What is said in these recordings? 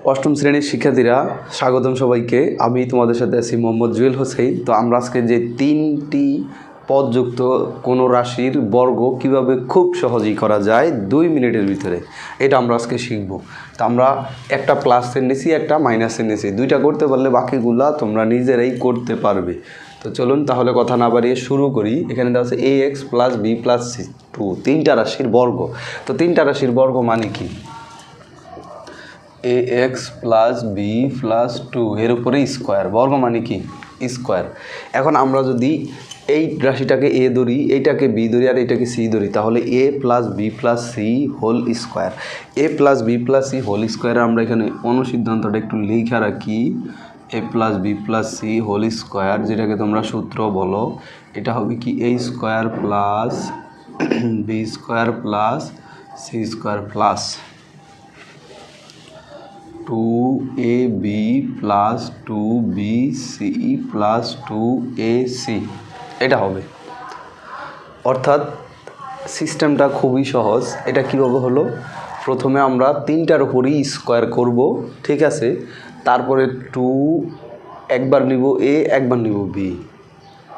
অষ্টম শ্রেণীর শিক্ষার্থীরা স্বাগতম সবাইকে। আমি তোমাদের সাথে আছি মোহাম্মদ জুয়েল হোসেন। তো আমরা আজকে যে তিনটি পদযুক্ত কোনো রাশির বর্গ কিভাবে খুব সহজেই করা যায় 2 মিনিটের ভিতরে, এটা আমরা আজকে শিখব। তো আমরা একটা প্লাসের নিয়েছি, একটা মাইনাসের নিয়েছি, দুইটা করতে পারলে বাকিগুলা তোমরা নিজেরাই করতে পারবে। তো চলুন তাহলে কথা না বাড়িয়ে শুরু করি। এখানে দেওয়া আছে ax + b + c, 2 তিনটা রাশির বর্গ। তো তিনটা রাশির বর্গ মানে কি? ax + b + 2 এর উপরে স্কোয়ার, বর্গ মানে কি স্কোয়ার। এখন আমরা যদি এই রাশিটাকে a ধরি, এইটাকে b ধরি আর এইটাকে c ধরি, তাহলে a + b + c whole square. a + b + c whole স্কোয়ারে আমরা এখানে অনুসিদ্ধান্তটা একটু লেখা রাখি। a + b + c whole square, যেটাকে তোমরা সূত্র বলো, এটা হবে কি a square plus b square plus c square plus 2ab + 2bc + 2ac, এটা হবে। অর্থাৎ সিস্টেমটা খুবই সহজ। এটা কীভাবে হলো? প্রথমে আমরা তিনটার উপরই স্কোয়ার করব, ঠিক আছে। তারপরে 2 একবার নিব a, একবার নিব b,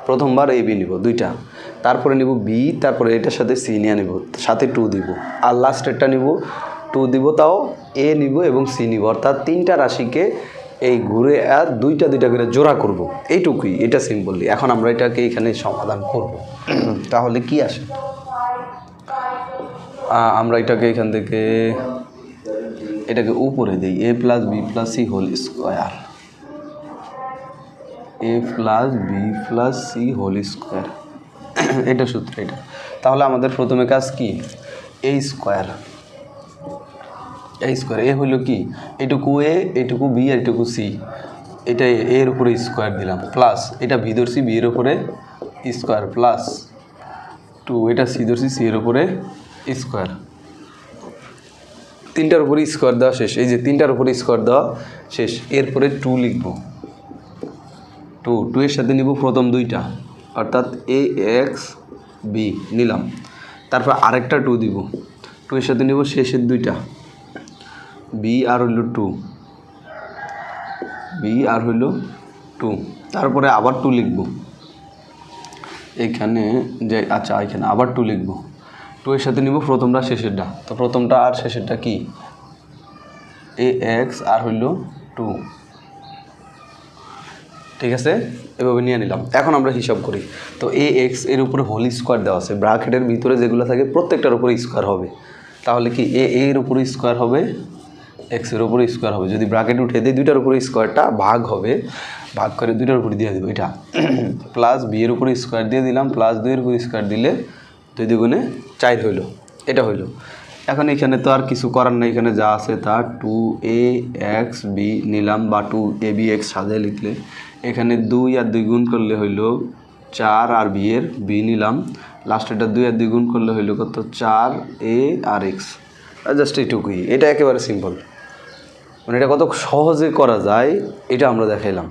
প্রথমবার a b নিব দুইটা, তারপরে নিব b, তারপরে এটার সাথে c নিয়ে নিব, সাথে 2 দিব, আর লাস্টেরটা নিব 2 দিব, তাও a নিব এবং c নিব। অর্থাৎ তিনটা রাশিকে এই ঘুরে আর দুইটা করে জোড়া করব, এইটুকুই। এটা সিম্পলি। এখন আমরা এটাকে এখানে সমাধান করব। তাহলে কি আসে? আমরা এটাকে এখান থেকে এটাকে উপরে দিই, a + b + c whole square, a + b + c whole square, এটা সূত্র এটা। তাহলে আমাদের প্রথমে কাজ কি? a স্কোয়ার, এ হইল কি? এইটুকু a, এইটুকু b, এইটুকু c, এটা এর উপরে স্কোয়ার দিলাম, প্লাস এটা b ধরছি, b এর উপরে স্কোয়ার, প্লাস 2, এটা c ধরছি, c এর উপরে স্কোয়ার। তিনটার উপরে স্কোয়ার দেওয়া শেষ। এই যে তিনটার উপরে স্কোয়ার দেওয়া শেষ। এরপরে 2 লিখব, 2 এর সাথে নিব প্রথম দুইটা, অর্থাৎ ax b নিলাম, তারপর আরেকটা 2 দিব, 2 এর সাথে নিব শেষের দুইটা, b আর হইল 2, b আর হইল 2, তারপরে আবার 2 লিখব এখানে, যে আচ্ছা এখানে আবার 2 লিখব, 2 এর সাথে নিব প্রথমটা শেষেরটা, তো প্রথমটা আর শেষেরটা কি? ax আর হইল 2, ঠিক আছে, এভাবে নিয়ে নিলাম। এখন আমরা হিসাব করি। তো ax এর উপরে হোল স্কোয়ার দেওয়া আছে, ব্র্যাকেটের ভিতরে যেগুলো থাকে প্রত্যেকটার উপরে স্কোয়ার হবে। তাহলে কি a এর উপরে স্কোয়ার হবে, x এর উপরে স্কোয়ার হবে। যদি ব্র্যাকেট উঠে দিই, দুইটার উপরে স্কোয়ারটা ভাগ হবে, ভাগ করে দুইটার উপরে দিয়ে দেবো এটা, প্লাস b এর উপরে স্কোয়ার দিয়ে দিলাম, প্লাস 2 এর উপরে স্কোয়ার দিলে 2 দ্বিগুণে 4 হইল, এটা হইল। এখন এখানে তো আর কিছু করার নেই, এখানে যা আছে তা 2ax b নিলাম, বা 2abx সাজায় লিখলে, এখানে 2 আর 2 গুণ করলে হইল 4, আর b এর b নিলাম, লাস্টেরটা 2 আর 2 গুণ করলে হইল কত? 4a আর x, জাস্ট এইটুকুই। এটা একেবারে সিম্পল, মানে এটা কত সহজে করা যায় এটা আমরা দেখাইলাম।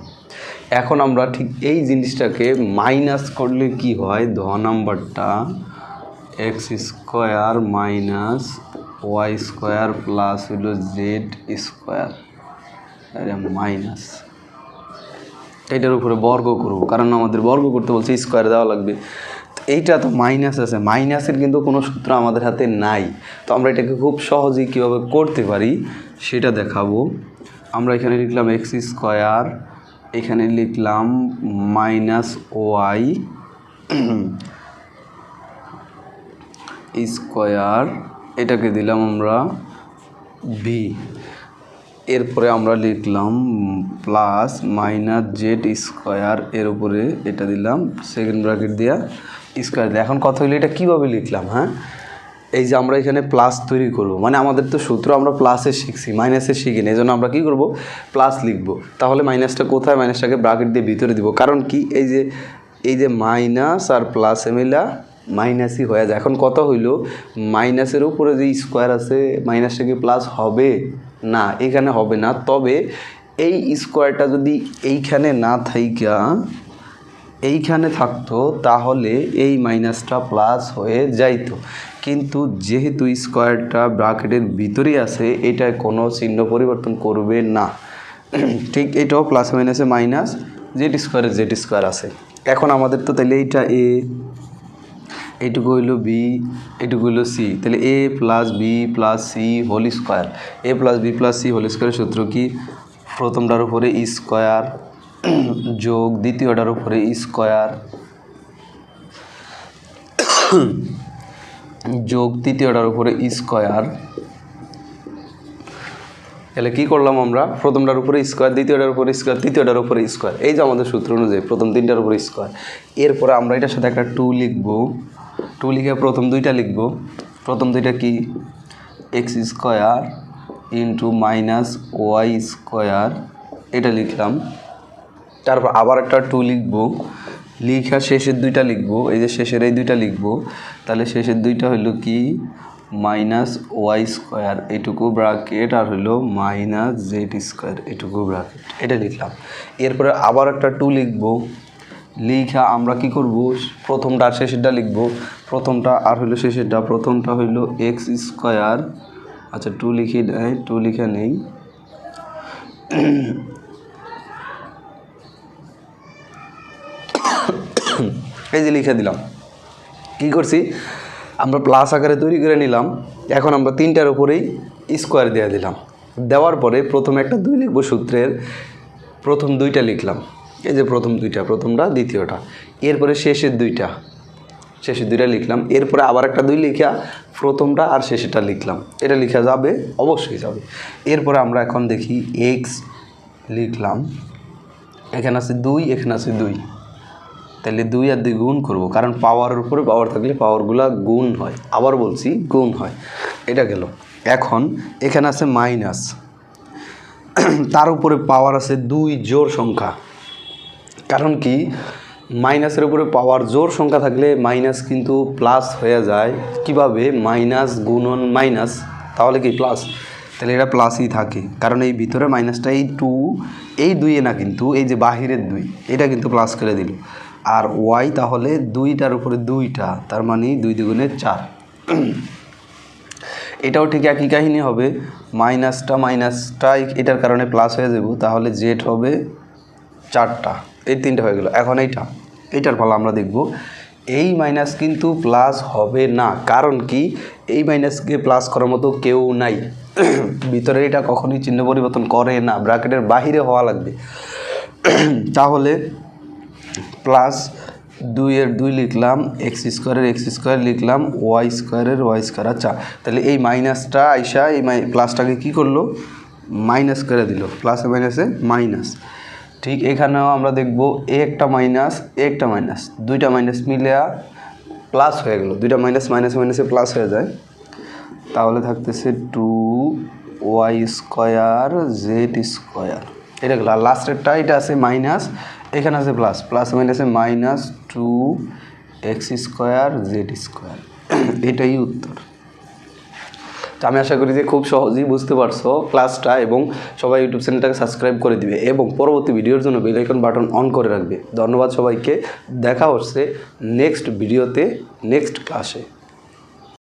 এখন আমরা ঠিক এই জিনিসটাকে মাইনাস করলে কি হয়? নাম্বারটা x square minus Y square plus হইল জেড স্কোয়ার, এটা মাইনাস, এইটার উপরে বর্গ করব, কারণ আমাদের বর্গ করতে বলছে, স্কোয়ার দেওয়া লাগবে। এইটা তো মাইনাস আছে, মাইনাসের কিন্তু কোনো সূত্র আমাদের হাতে নাই। তো আমরা এটাকে খুব সহজেই কীভাবে করতে পারি সেটা দেখাবো। আমরা এখানে লিখলাম এক্স স্কোয়ার, এখানে লিখলাম মাইনাস ওয়াই স্কোয়ার, এটাকে দিলাম আমরা বি, এরপরে আমরা লিখলাম প্লাস মাইনাস জেড স্কোয়ার, এর উপরে এটা দিলাম সেকেন্ড ব্র্যাকেট দিয়া স্কোয়ার দিয়ে। এখন কথা হইলো এটা কীভাবে লিখলাম? হ্যাঁ, এই যে আমরা এখানে প্লাস তৈরি করব, মানে আমাদের তো সূত্র আমরা প্লাসের শিখছি, মাইনাসের শিখিনি, এই জন্য আমরা কী করব? প্লাস লিখব। তাহলে মাইনাসটা কোথায়? মাইনাসটাকে ব্র্যাকেট দিয়ে ভিতরে দিব, কারণ কি এই যে মাইনাস আর প্লাস মিলা মাইনাসই হয়ে যায়। এখন কথা হইল মাইনাসের উপরে যে স্কোয়ার আছে, মাইনাসটা কি প্লাস হবে? না, এখানে হবে না। তবে এই স্কোয়ারটা যদি এইখানে না থাইকা এইখানে থাকতো, তাহলে এই মাইনাসটা প্লাস হয়ে যাইতো। কিন্তু যেহেতু স্কোয়ারটা ব্র্যাকেটের ভিতরেই আছে, এটায় কোনো চিহ্ন পরিবর্তন করবে না। ঠিক এটাও প্লাস মাইনাসে মাইনাস, জেড স্কোয়ার আছে। এখন আমাদের তো তাহলে এইটা এ, এইটুকু হইল বি, এইটুকু হইল সি, তাহলে a plus b plus c whole square. A plus b plus c whole স্কোয়ারের সূত্র কি? প্রথমটার উপরে স্কোয়ার যোগ দ্বিতীয়টার উপরে স্কোয়ার যোগ তৃতীয়টার উপরে স্কোয়ার। তাহলে কী করলাম আমরা? প্রথমটার উপরে স্কোয়ার, দ্বিতীয়টার উপরে স্কোয়ার, তৃতীয়টার উপরে স্কোয়ার, এই যে আমাদের সূত্র অনুযায়ী প্রথম তিনটার উপরে স্কোয়ার। এরপরে আমরা এটার সাথে একটা 2 লিখব। 2 লিখে প্রথম দুইটা লিখব। প্রথম দুইটা কি? X square into minus Y square, এটা লিখলাম। তারপর আবার একটা 2 লিখব, লিখা শেষের দুইটা লিখব, এই যে শেষের এই দুইটা লিখব। তাহলে শেষের দুইটা হইল কি? মাইনাস ওয়াই স্কোয়ার এটুকু ব্র্যাকেট, আর হইল মাইনাস জেড স্কোয়ার এটুকু ব্র্যাকেট, এটা লিখলাম। এরপরে আবার একটা 2 লিখব, লিখা আমরা কি করব? প্রথমটা আর শেষেরটা লিখব। প্রথমটা আর হইল শেষেরটা, প্রথমটা হইল এক্স স্কোয়ার, আচ্ছা 2 লিখে নেই, 2 লিখে নেই, এই যে লিখে দিলাম। কি করছি? আমরা প্লাস আকারে তৈরি করে নিলাম। এখন আমরা তিনটার উপরেই স্কোয়ার দিয়ে দিলাম। দেওয়ার পরে প্রথমে একটা 2 লিখব, সূত্রের প্রথম দুইটা লিখলাম, এই যে প্রথম দুইটা, প্রথমটা দ্বিতীয়টা। এরপরে শেষের দুইটা লিখলাম। এরপরে আবার একটা 2 লিখা প্রথমটা আর শেষেরটা লিখলাম, এটা লিখা যাবে, অবশ্যই যাবে। এরপরে আমরা এখন দেখি এক্স লিখলাম, এখানে আছে 2, এখানে আছে 2, তাহলে 2 আর 2 গুণ করব, কারণ পাওয়ারের উপরে পাওয়ার থাকলে পাওয়ারগুলো গুণ হয়। আবার বলছি গুণ হয়, এটা গেল। এখন এখানে আছে মাইনাস, তার উপরে পাওয়ার আছে 2 জোড় সংখ্যা। কারণ কি? মাইনাসের উপরে পাওয়ার জোড় সংখ্যা থাকলে মাইনাস কিন্তু প্লাস হয়ে যায়। কিভাবে? মাইনাস গুণন মাইনাস, তাহলে কি প্লাস? তাহলে এটা প্লাসই থাকে, কারণ এই ভিতরে মাইনাসটা এই 2, এই 2 না, কিন্তু এই যে বাহিরের 2, এটা কিন্তু প্লাস করে দিল। আর ওয়াই তাহলে 2টার উপরে 2টা, তার মানে 2 দুগুণে 4। এটাও ঠিক একই কাহিনী হবে, মাইনাসটা এটার কারণে প্লাস হয়ে যাব, তাহলে জেড হবে 4টা, এই 3টা হয়ে গেল। এখন এইটার ফল আমরা দেখব। এই মাইনাস কিন্তু প্লাস হবে না, কারণ কি? এই মাইনাসকে প্লাস করার মতো কেউ নাই। ভিতরে এটা কখনোই চিহ্ন পরিবর্তন করে না, ব্র্যাকেটের বাহিরে হওয়া লাগবে। তাহলে প্লাস 2 এর 2 লিখলাম, এক্স স্কোয়ার লিখলাম, ওয়াই স্কোয়ারের ওয়াই স্কোয়ার। আচ্ছা, তাহলে এই মাইনাসটা আইসা এই প্লাসটাকে কী করলো? মাইনাস করে দিল, প্লাসে মাইনাসে মাইনাস। ঠিক এখানেও আমরা দেখব একটা মাইনাস, দুইটা মাইনাস মিলে প্লাস হয়ে গেল, দুইটা মাইনাস মাইনাসে প্লাস হয়ে যায়। তাহলে থাকতেছে 2y স্কোয়ার জেড স্কোয়ার, এটা গেল। আর লাস্টেরটা এটা আছে মাইনাস, এখানে আছে প্লাস মাইনাসে minus 2x square Z square, এটাই উত্তর। তো আমি আশা করি যে খুব সহজেই বুঝতে পারছো ক্লাসটা, এবং সবাই ইউটিউব চ্যানেলটাকে সাবস্ক্রাইব করে দিবে এবং পরবর্তী ভিডিওর জন্য বেল আইকন বাটন অন করে রাখবে। ধন্যবাদ সবাইকে, দেখা হচ্ছে নেক্সট ভিডিওতে, নেক্সট ক্লাসে।